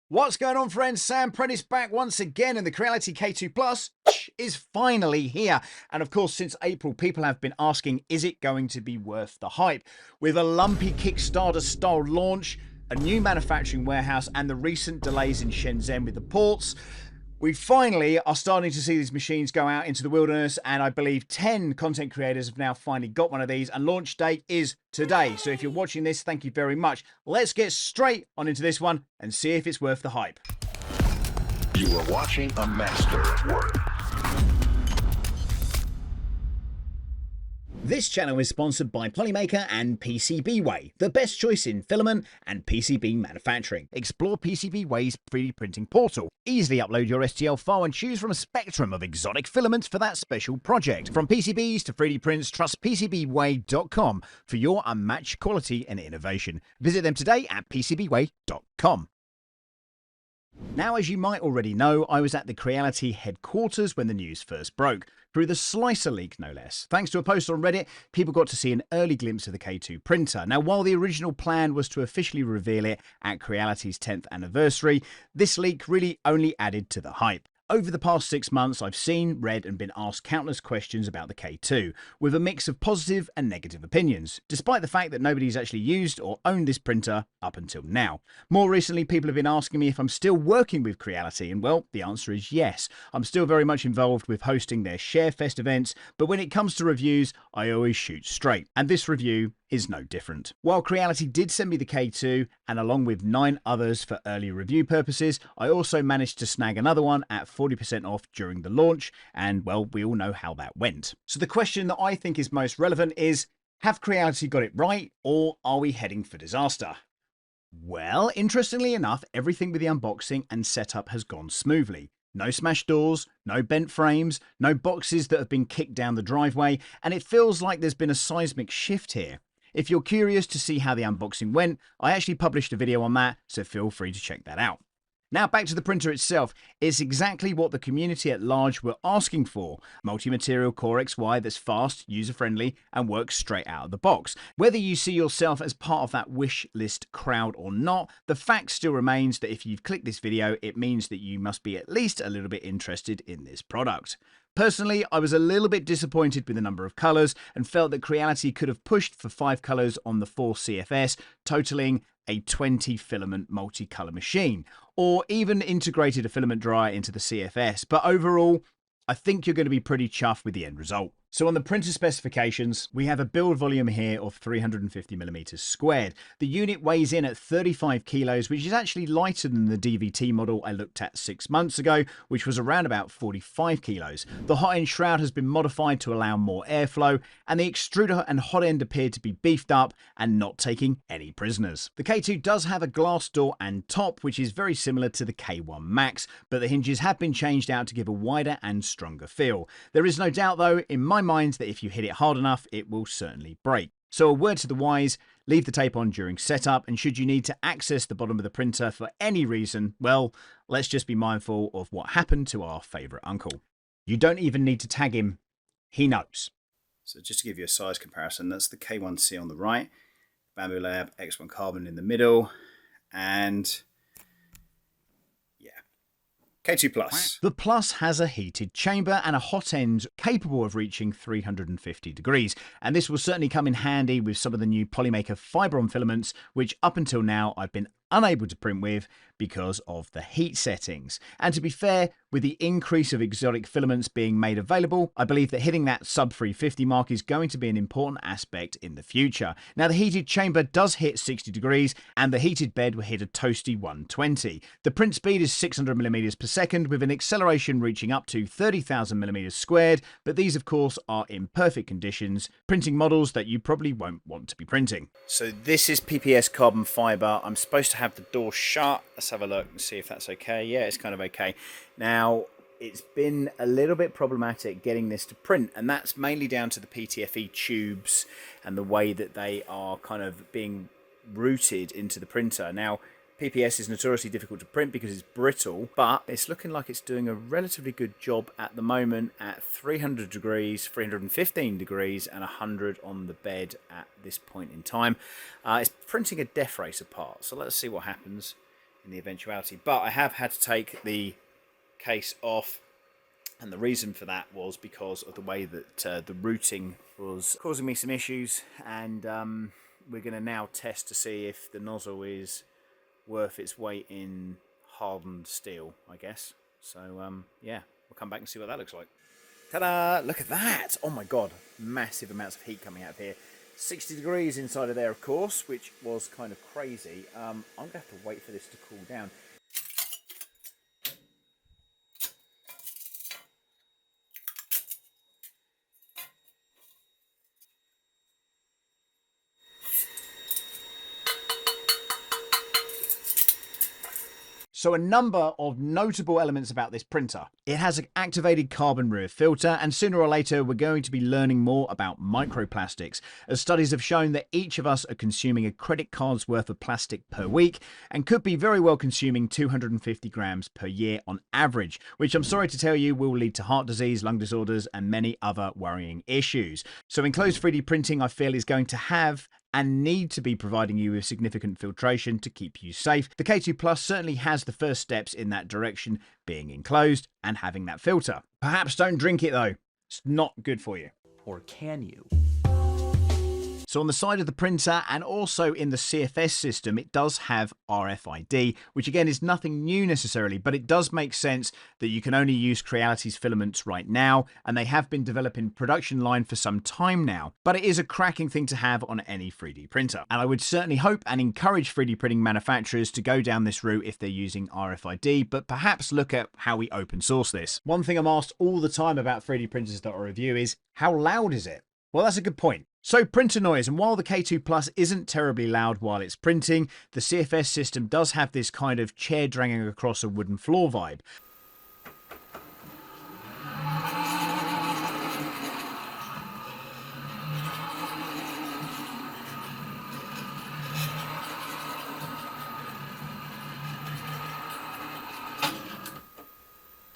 What's going on, friends? Sam Prentice back once again, and the Creality K2 Plus is finally here. And of course, since April, people have been asking, is it going to be worth the hype? With a lumpy Kickstarter-style launch, a new manufacturing warehouse, and the recent delays in Shenzhen with the ports, we finally are starting to see these machines go out into the wilderness, and I believe 10 content creators have now finally got one of these, and launch date is today. So if you're watching this, thank you very much. Let's get straight on into this one and see if it's worth the hype. You are watching a master at work. This channel is sponsored by Polymaker and PCBWay, the best choice in filament and PCB manufacturing. Explore PCBWay's 3D printing portal. Easily upload your STL file and choose from a spectrum of exotic filaments for that special project. From PCBs to 3D prints, trust PCBWay.com for your unmatched quality and innovation. Visit them today at PCBWay.com. Now, as you might already know, I was at the Creality headquarters when the news first broke, through the Slicer leak no less. Thanks to a post on Reddit, people got to see an early glimpse of the K2 printer. Now, while the original plan was to officially reveal it at Creality's 10th anniversary, this leak really only added to the hype. Over the past 6 months, I've seen, read and been asked countless questions about the K2, with a mix of positive and negative opinions, despite the fact that nobody's actually used or owned this printer up until now. More recently, people have been asking me if I'm still working with Creality, and well, the answer is yes. I'm still very much involved with hosting their ShareFest events, but when it comes to reviews, I always shoot straight, and this review is no different. While Creality did send me the K2, and along with 9 others for early review purposes, I also managed to snag another one at 40% off during the launch, and well, we all know how that went. So the question that I think is most relevant is, have Creality got it right, or are we heading for disaster? Well, interestingly enough, everything with the unboxing and setup has gone smoothly. No smashed doors, no bent frames, no boxes that have been kicked down the driveway, and it feels like there's been a seismic shift here. If you're curious to see how the unboxing went, I actually published a video on that, so feel free to check that out. Now back to the printer itself. It's exactly what the community at large were asking for. Multi-material Core XY that's fast, user-friendly, and works straight out of the box. Whether you see yourself as part of that wish list crowd or not, the fact still remains that if you've clicked this video, it means that you must be at least a little bit interested in this product. Personally, I was a little bit disappointed with the number of colours and felt that Creality could have pushed for 5 colours on the 4 CFS, totaling a 20 filament multicolour machine, or even integrated a filament dryer into the CFS, but overall, I think you're going to be pretty chuffed with the end result. So on the printer specifications, we have a build volume here of 350mm squared. The unit weighs in at 35 kilos, which is actually lighter than the DVT model I looked at 6 months ago, which was around about 45 kilos. The hot end shroud has been modified to allow more airflow, and the extruder and hot end appear to be beefed up and not taking any prisoners. The K2 does have a glass door and top, which is very similar to the K1 Max, but the hinges have been changed out to give a wider and stronger feel. There is no doubt though, in my mind, that if you hit it hard enough, it will certainly break. So a word to the wise, leave the tape on during setup, and should you need to access the bottom of the printer for any reason, well, let's just be mindful of what happened to our favourite uncle. You don't even need to tag him, he knows. So just to give you a size comparison, that's the K1C on the right, Bamboo Lab X1 Carbon in the middle, and K2 Plus. The Plus has a heated chamber and a hot end capable of reaching 350 degrees, and this will certainly come in handy with some of the new Polymaker fiber on filaments, which up until now I've been unable to print with because of the heat settings. And to be fair, with the increase of exotic filaments being made available, I believe that hitting that sub 350 mark is going to be an important aspect in the future. Now the heated chamber does hit 60 degrees and the heated bed will hit a toasty 120. The print speed is 600mm per second with an acceleration reaching up to 30,000mm squared, but these of course are in perfect conditions, printing models that you probably won't want to be printing. So this is PPS Carbon Fiber. I'm supposed to have the door shut. Let's have a look and see if that's okay. Yeah, it's kind of okay. Now, it's been a little bit problematic getting this to print, and that's mainly down to the PTFE tubes and the way that they are kind of being routed into the printer. Now, PPS is notoriously difficult to print because it's brittle, but it's looking like it's doing a relatively good job at the moment at 300 degrees, 315 degrees, and 100 on the bed at this point in time. It's printing a death racer part, so let's see what happens in the eventuality. But I have had to take the case off, and the reason for that was because of the way that the routing was causing me some issues, and we're going to now test to see if the nozzle is worth its weight in hardened steel, I guess. So yeah, we'll come back and see what that looks like. Ta-da! Look at that! Oh my god, massive amounts of heat coming out of here. 60 degrees inside of there, of course, which was kind of crazy. I'm going to have to wait for this to cool down. So a number of notable elements about this printer. It has an activated carbon rear filter, and sooner or later we're going to be learning more about microplastics, as studies have shown that each of us are consuming a credit card's worth of plastic per week and could be very well consuming 250 grams per year on average, which I'm sorry to tell you will lead to heart disease, lung disorders and many other worrying issues. So enclosed 3D printing, I feel, is going to have and need to be providing you with significant filtration to keep you safe. The K2 Plus certainly has the first steps in that direction, being enclosed and having that filter. Perhaps don't drink it though, it's not good for you. Or can you? So on the side of the printer and also in the CFS system, it does have RFID, which again is nothing new necessarily, but it does make sense that you can only use Creality's filaments right now, and they have been developing production line for some time now. But it is a cracking thing to have on any 3D printer. And I would certainly hope and encourage 3D printing manufacturers to go down this route if they're using RFID, but perhaps look at how we open source this. One thing I'm asked all the time about 3D printers that I review is, how loud is it? Well, that's a good point. So printer noise, and while the K2 Plus isn't terribly loud while it's printing, the CFS system does have this kind of chair dragging across a wooden floor vibe.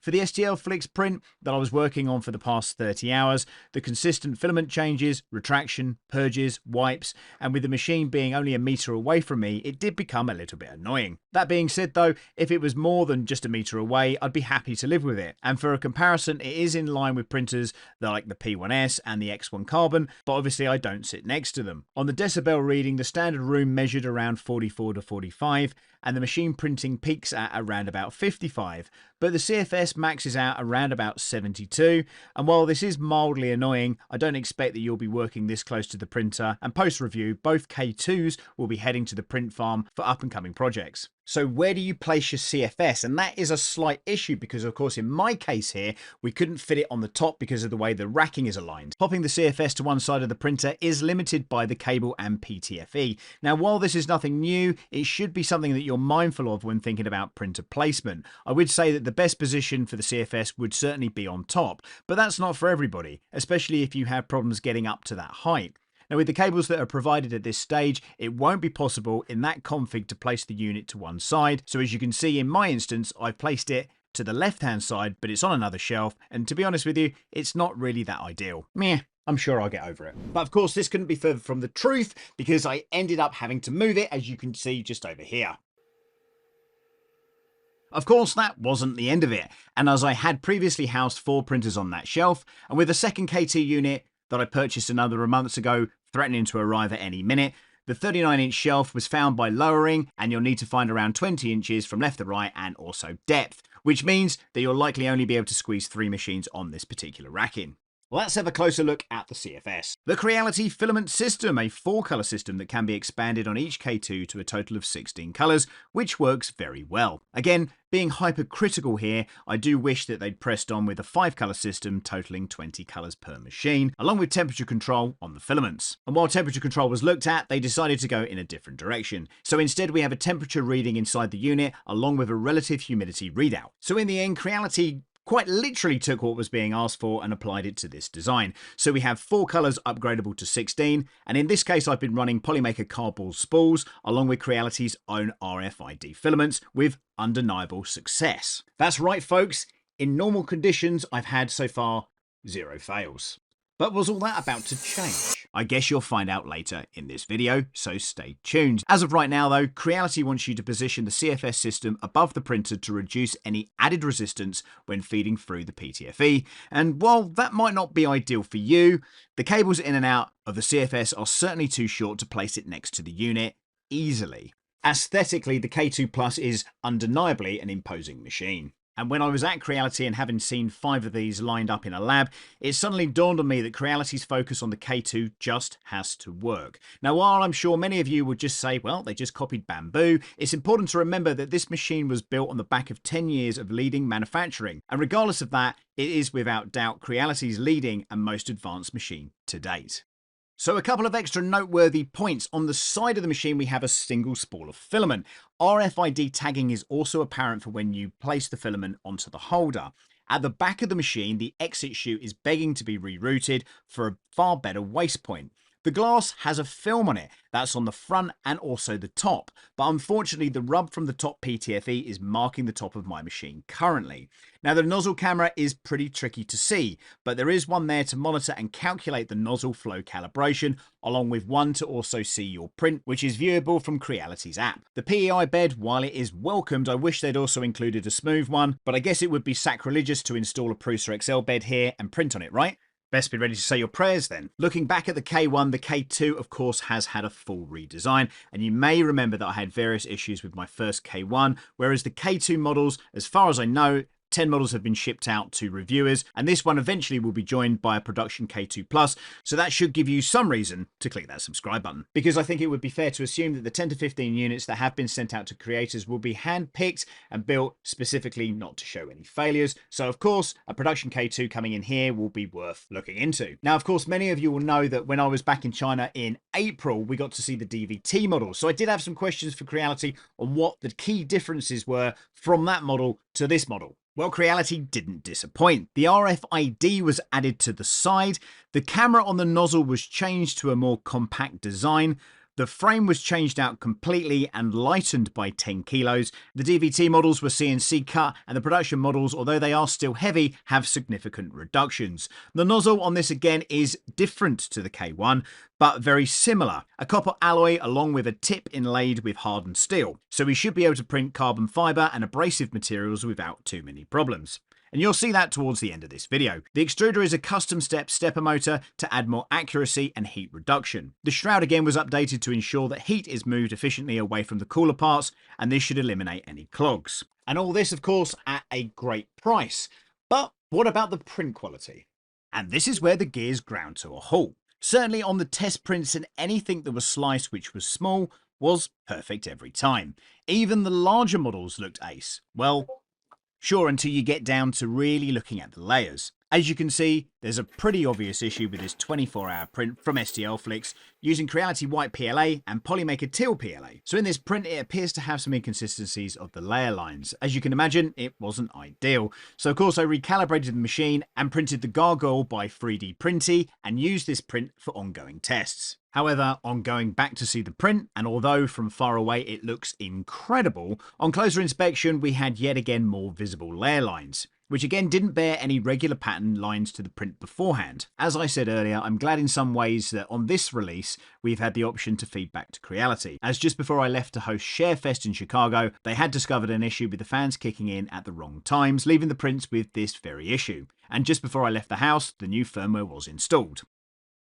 For the STL Flix print that I was working on for the past 30 hours, the consistent filament changes, retraction, purges, wipes, and with the machine being only a meter away from me, it did become a little bit annoying. That being said though, if it was more than just a meter away, I'd be happy to live with it. And for a comparison, it is in line with printers like the P1S and the X1 Carbon, but obviously I don't sit next to them. On the decibel reading, the standard room measured around 44 to 45, and the machine printing peaks at around about 55, but the CFS maxes out around about 72, and while this is mildly annoying, I don't expect that you'll be working this close to the printer, and post-review, both K2s will be heading to the print farm for up-and-coming projects. So where do you place your CFS? And that is a slight issue because, of course, in my case here, we couldn't fit it on the top because of the way the racking is aligned. Popping the CFS to one side of the printer is limited by the cable and PTFE. Now, while this is nothing new, it should be something that you're mindful of when thinking about printer placement. I would say that the best position for the CFS would certainly be on top, but that's not for everybody, especially if you have problems getting up to that height. Now, with the cables that are provided at this stage, it won't be possible in that config to place the unit to one side. So as you can see in my instance, I've placed it to the left-hand side, but it's on another shelf. And to be honest with you, it's not really that ideal. Meh, I'm sure I'll get over it. But of course, this couldn't be further from the truth because I ended up having to move it, as you can see just over here. Of course, that wasn't the end of it. And as I had previously housed 4 printers on that shelf, and with a second K2 unit that I purchased a number of months ago, threatening to arrive at any minute, the 39-inch shelf was found by lowering, and you'll need to find around 20 inches from left to right and also depth, which means that you'll likely only be able to squeeze 3 machines on this particular racking. Let's have a closer look at the CFS. The Creality Filament System, a 4-colour system that can be expanded on each K2 to a total of 16 colours, which works very well. Again, being hypercritical here, I do wish that they'd pressed on with a 5-colour system totaling 20 colours per machine, along with temperature control on the filaments. And while temperature control was looked at, they decided to go in a different direction. So instead we have a temperature reading inside the unit, along with a relative humidity readout. So in the end, Creality quite literally took what was being asked for and applied it to this design. So we have 4 colours upgradable to 16, and in this case I've been running Polymaker cardboard spools along with Creality's own RFID filaments with undeniable success. That's right folks, in normal conditions I've had so far 0 fails. But was all that about to change? I guess you'll find out later in this video, so stay tuned. As of right now though, Creality wants you to position the CFS system above the printer to reduce any added resistance when feeding through the PTFE, and while that might not be ideal for you, the cables in and out of the CFS are certainly too short to place it next to the unit easily. Aesthetically, the K2 Plus is undeniably an imposing machine. And when I was at Creality and having seen 5 of these lined up in a lab, it suddenly dawned on me that Creality's focus on the K2 just has to work. Now, while I'm sure many of you would just say, well, they just copied bamboo, it's important to remember that this machine was built on the back of 10 years of leading manufacturing. And regardless of that, it is without doubt Creality's leading and most advanced machine to date. So a couple of extra noteworthy points. On the side of the machine, we have a single spool of filament. RFID tagging is also apparent for when you place the filament onto the holder. At the back of the machine, the exit chute is begging to be rerouted for a far better waste point. The glass has a film on it, that's on the front and also the top, but unfortunately the rub from the top PTFE is marking the top of my machine currently. Now the nozzle camera is pretty tricky to see, but there is one there to monitor and calculate the nozzle flow calibration, along with one to also see your print, which is viewable from Creality's app. The PEI bed, while it is welcomed, I wish they'd also included a smooth one, but I guess it would be sacrilegious to install a Prusa XL bed here and print on it, right? Best be ready to say your prayers then. Looking back at the K1, the K2 of course has had a full redesign, and you may remember that I had various issues with my first K1, whereas the K2 models, as far as I know, 10 models have been shipped out to reviewers, and this one eventually will be joined by a production K2 Plus, so that should give you some reason to click that subscribe button. Because I think it would be fair to assume that the 10 to 15 units that have been sent out to creators will be hand-picked and built specifically not to show any failures, so of course a production K2 coming in here will be worth looking into. Now of course many of you will know that when I was back in China in April, we got to see the DVT model, so I did have some questions for Creality on what the key differences were from that model to this model. Well, Creality didn't disappoint. The RFID was added to the side, the camera on the nozzle was changed to a more compact design, the frame was changed out completely and lightened by 10 kilos, the DVT models were CNC cut, and the production models, although they are still heavy, have significant reductions. The nozzle on this again is different to the K1, but very similar. A copper alloy along with a tip inlaid with hardened steel. So we should be able to print carbon fiber and abrasive materials without too many problems. And you'll see that towards the end of this video. The extruder is a custom stepper motor to add more accuracy and heat reduction. The shroud again was updated to ensure that heat is moved efficiently away from the cooler parts, and this should eliminate any clogs. And all this of course at a great price. But what about the print quality? And this is where the gears ground to a halt. Certainly on the test prints, and anything that was sliced which was small was perfect every time. Even the larger models looked ace. Well, sure, until you get down to really looking at the layers. As you can see, there's a pretty obvious issue with this 24-hour print from STL Flicks using Creality White PLA and Polymaker Teal PLA. So in this print, it appears to have some inconsistencies of the layer lines. As you can imagine, it wasn't ideal. So of course, I recalibrated the machine and printed the gargoyle by 3D Printy and used this print for ongoing tests. However, on going back to see the print, and although from far away it looks incredible, on closer inspection we had yet again more visible layer lines, which again didn't bear any regular pattern lines to the print beforehand. As I said earlier, I'm glad in some ways that on this release we've had the option to feed back to Creality, as just before I left to host ShareFest in Chicago, they had discovered an issue with the fans kicking in at the wrong times, leaving the prints with this very issue. And just before I left the house, the new firmware was installed.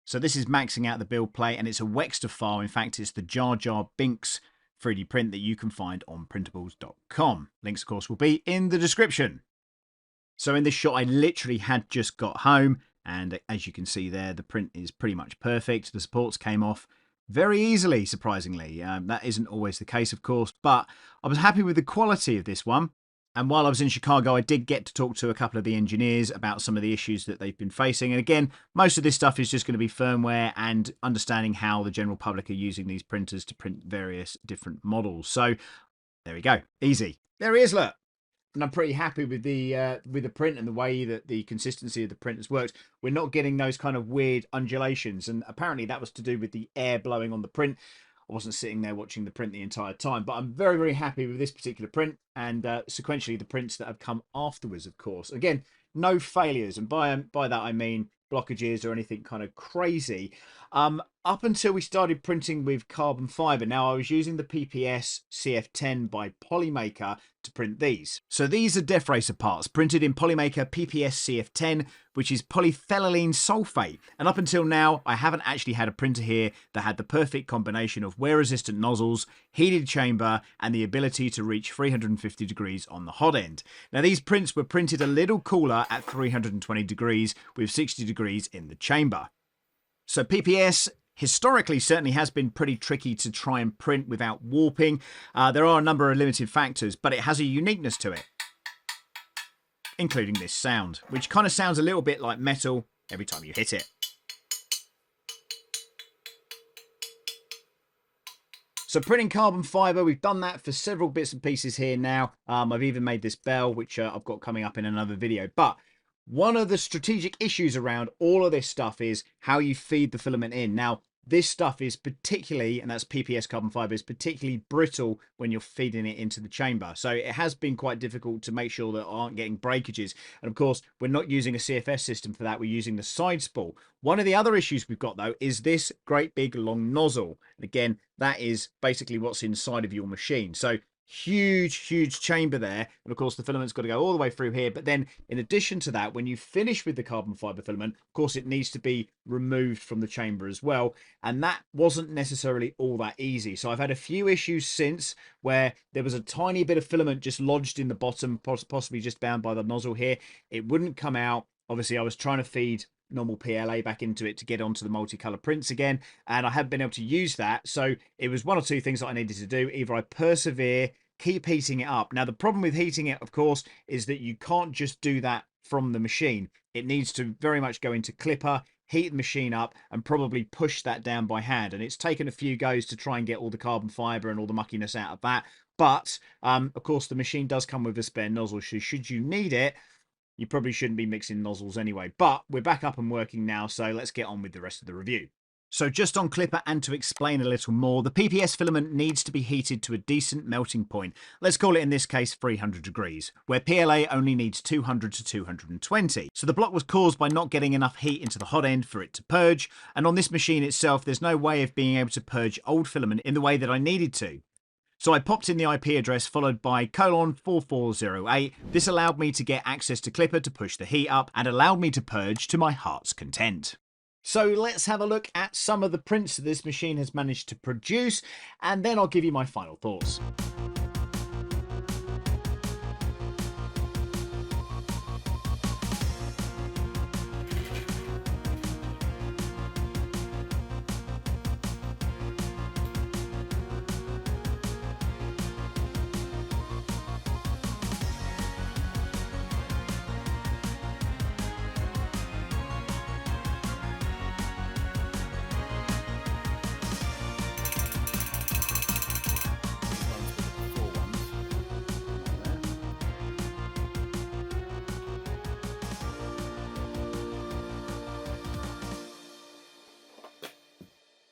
So this is maxing out the build plate, and it's a Wexter file. In fact, it's the Jar Jar Binks 3D print that you can find on printables.com. Links, of course, will be in the description. So in this shot, I literally had just got home, and as you can see there, the print is pretty much perfect. The supports came off very easily, surprisingly. That isn't always the case, of course, but I was happy with the quality of this one. And while I was in Chicago, I did get to talk to a couple of the engineers about some of the issues that they've been facing. And again, most of this stuff is just going to be firmware and understanding how the general public are using these printers to print various different models. So there we go. Easy. There he is, look. And I'm pretty happy with the print and the way that the consistency of the print has worked. We're not getting those kind of weird undulations. And apparently that was to do with the air blowing on the print. I wasn't sitting there watching the print the entire time, but I'm very, very happy with this particular print, and sequentially the prints that have come afterwards, of course. Again, no failures. And by that, I mean blockages or anything kind of crazy. Up until we started printing with carbon fiber. Now, I was using the PPS CF10 by Polymaker to print these. So these are def racer parts printed in Polymaker PPS CF10, which is polyphenylene sulfate. And up until now, I haven't actually had a printer here that had the perfect combination of wear-resistant nozzles, heated chamber, and the ability to reach 350 degrees on the hot end. Now, these prints were printed a little cooler at 320 degrees with 60 degrees in the chamber. So PPS historically certainly has been pretty tricky to try and print without warping. There are a number of limited factors, but it has a uniqueness to it, including this sound, which kind of sounds a little bit like metal every time you hit it. So printing carbon fiber, we've done that for several bits and pieces here now. I've even made this bell, which I've got coming up in another video. But one of the strategic issues around all of this stuff is how you feed the filament in. Now, this stuff is particularly, and that's PPS carbon fiber, is particularly brittle when you're feeding it into the chamber. So it has been quite difficult to make sure that aren't getting breakages. And of course, we're not using a CFS system for that. We're using the side spool. One of the other issues we've got, though, is this great big long nozzle. And again, that is basically what's inside of your machine. So huge chamber there, and of course the filament's got to go all the way through here. But then in addition to that, when you finish with the carbon fiber filament, of course it needs to be removed from the chamber as well, and that wasn't necessarily all that easy. So I've had a few issues since where there was a tiny bit of filament just lodged in the bottom, possibly just bound by the nozzle here. It wouldn't come out. Obviously I was trying to feed normal PLA back into it to get onto the multicolor prints again, and I haven't been able to use that. So it was one or two things that I needed to do. Either I persevere, keep heating it up. Now the problem with heating it, of course, is that you can't just do that from the machine. It needs to very much go into Clipper, heat the machine up, and probably push that down by hand. And it's taken a few goes to try and get all the carbon fiber and all the muckiness out of that. But of course the machine does come with a spare nozzle, so should you need it, you probably shouldn't be mixing nozzles anyway. But we're back up and working now, so let's get on with the rest of the review. So just on Clipper, and to explain a little more, the PPS filament needs to be heated to a decent melting point. Let's call it in this case 300 degrees, where PLA only needs 200 to 220. So the block was caused by not getting enough heat into the hot end for it to purge, and on this machine itself there's no way of being able to purge old filament in the way that I needed to. So I popped in the IP address followed by :4408. This allowed me to get access to Clipper to push the heat up and allowed me to purge to my heart's content. So let's have a look at some of the prints that this machine has managed to produce, and then I'll give you my final thoughts.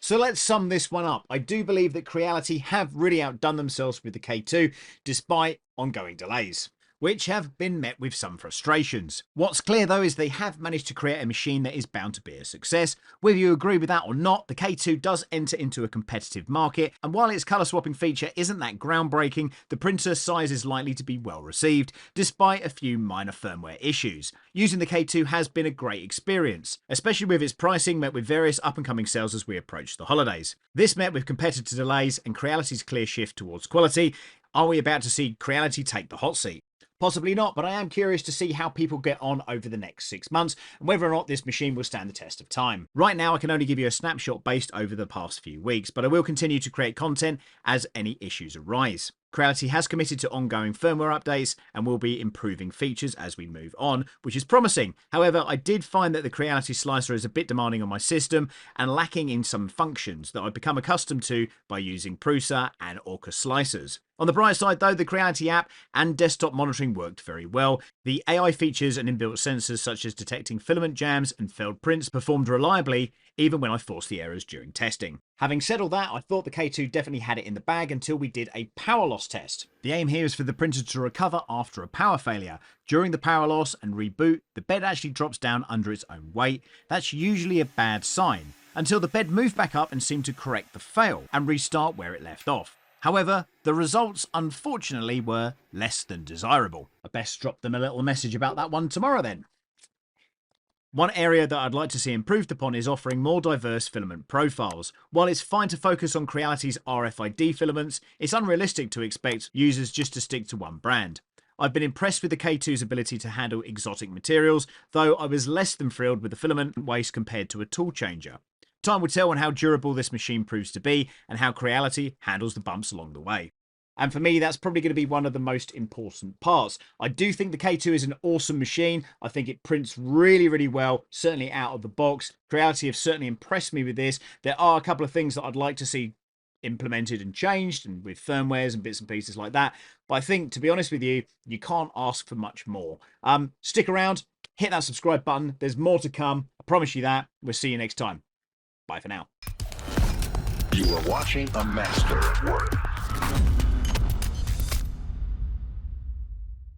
So let's sum this one up. I do believe that Creality have really outdone themselves with the K2, despite ongoing delays, which have been met with some frustrations. What's clear though is they have managed to create a machine that is bound to be a success. Whether you agree with that or not, the K2 does enter into a competitive market, and while its colour swapping feature isn't that groundbreaking, the printer size is likely to be well received, despite a few minor firmware issues. Using the K2 has been a great experience, especially with its pricing met with various up-and-coming sales as we approach the holidays. This met with competitor delays and Creality's clear shift towards quality. Are we about to see Creality take the hot seat? Possibly not, but I am curious to see how people get on over the next 6 months and whether or not this machine will stand the test of time. Right now, I can only give you a snapshot based over the past few weeks, but I will continue to create content as any issues arise. Creality has committed to ongoing firmware updates and will be improving features as we move on, which is promising. However, I did find that the Creality slicer is a bit demanding on my system and lacking in some functions that I've become accustomed to by using Prusa and Orca slicers. On the bright side though, the Creality app and desktop monitoring worked very well. The AI features and inbuilt sensors such as detecting filament jams and failed prints performed reliably, even when I forced the errors during testing. Having said all that, I thought the K2 definitely had it in the bag until we did a power loss test. The aim here is for the printer to recover after a power failure. During the power loss and reboot, the bed actually drops down under its own weight. That's usually a bad sign, until the bed moved back up and seemed to correct the fail and restart where it left off. However, the results unfortunately were less than desirable. I best drop them a little message about that one tomorrow then. One area that I'd like to see improved upon is offering more diverse filament profiles. While it's fine to focus on Creality's RFID filaments, it's unrealistic to expect users just to stick to one brand. I've been impressed with the K2's ability to handle exotic materials, though I was less than thrilled with the filament waste compared to a tool changer. Time will tell on how durable this machine proves to be and how Creality handles the bumps along the way. And for me, that's probably going to be one of the most important parts. I do think the K2 is an awesome machine. I think it prints really, really well, certainly out of the box. Creality have certainly impressed me with this. There are a couple of things that I'd like to see implemented and changed, and with firmwares and bits and pieces like that. But I think, to be honest with you, you can't ask for much more. Stick around, hit that subscribe button. There's more to come. I promise you that. We'll see you next time. Bye for now. You are watching a master at work.